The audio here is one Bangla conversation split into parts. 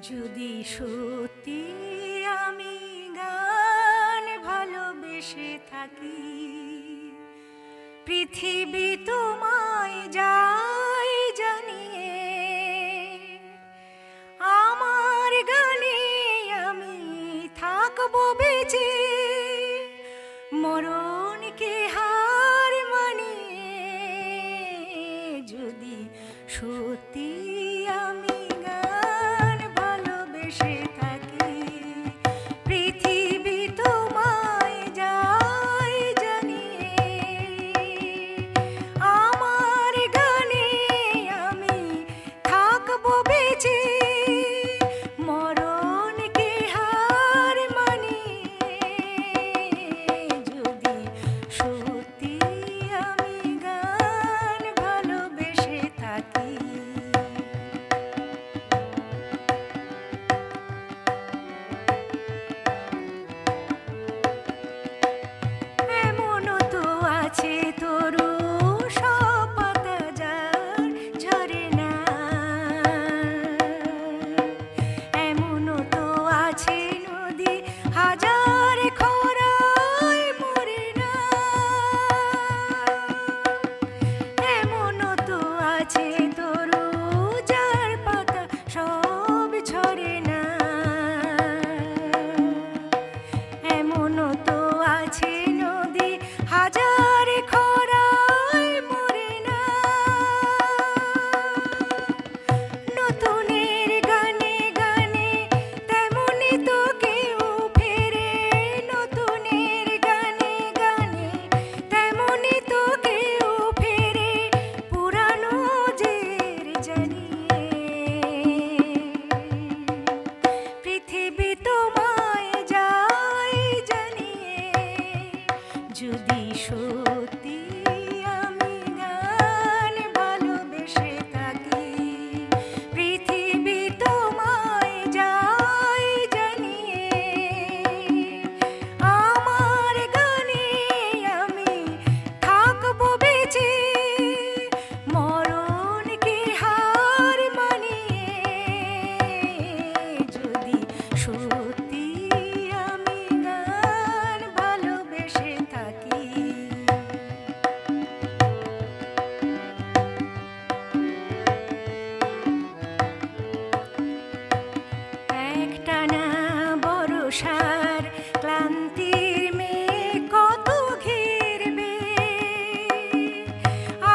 যদি সত্যি আমি গান ভালোবেসে থাকি, পৃথিবী তোমায় যায় জানিয়ে, আমার গানে আমি থাকবো বেঁচে, মরণকে হার মানিয়ে। যদি সত্যি আমি গান ভালোবেসে থাকি, পৃথিবী তোমায় যায় জানিয়ে, আমার গানে আমি থাকবো বেঁচে, মরণকে হার মানিয়ে। যদি সত্যি আমি গান ভালোবেসে থাকি। এমনও তো আছে তরু সব পাতা যার ঝরে না, এমনও তো আছে নদী হাজার খরায় মরে না, এমনও তো আছে তরু যার পাতা সব ঝরে না, এমনও তো আছে নদী হাজার খরায় মরে না। নতুনের গানে গানে তেমনি তো কেউ ফেরে, নতুনের গানে গানে তেমনি তো কেউ ফেরে, পুরানো জের জানিয়ে। পৃথিবী তোমায় যায় জানিয়ে, যদি সত্যি আমি গান ভালোবেসে থাকি, পৃথিবী তোমায় যায় জানিয়ে, আমার গানে আমি থাকবো বেঁচে, মরণকে হার মানিয়ে। যদি সত্যি আমি গান ভালোবেসে থাকি। একটানা বর্ষার ক্লান্তির মেঘ কত ঘিরবে,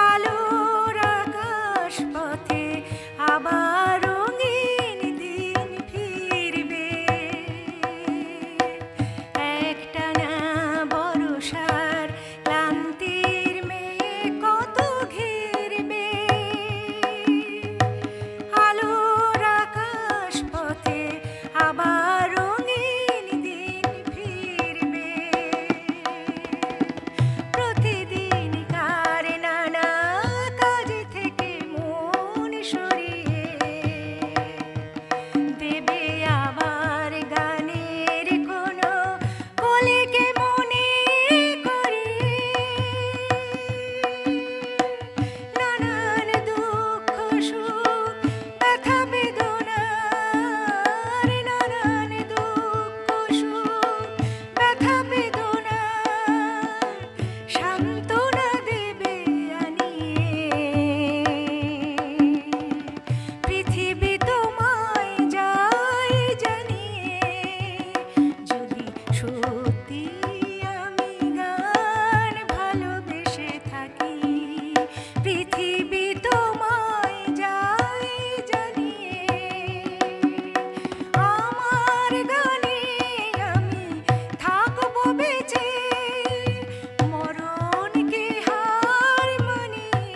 আলোর আকাশ পথে আবার রঙিন দিন ফিরবে। একটানা বর্ষার ক্লান্তির মেঘ কত ঘিরবে, আলোর আকাশ পথে আবার রঙিন দিন ফিরবে। প্রতিদিন কার নানা কাজ থেকে মন সরিয়ে, দেবে আবার গানের কোনো কলিকে মনে করিয়ে। নানান দুঃখ সুখ ব্যথা বেদনার, নানান দুঃখ সুখ ব্যথা বেদনার সান্ত্বনা দেবে আনিয়ে। পৃথিবী তোমায় যায় জানিয়ে, যদি সত্যি আমি গান ভালোবেসে থাকি, পৃথিবী তোমায় যায় জানিয়ে, আমার গানে আমি থাকবো বেঁচে, মরণকে হার মানিয়ে।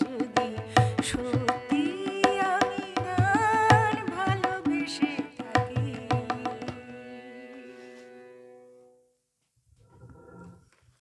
যদি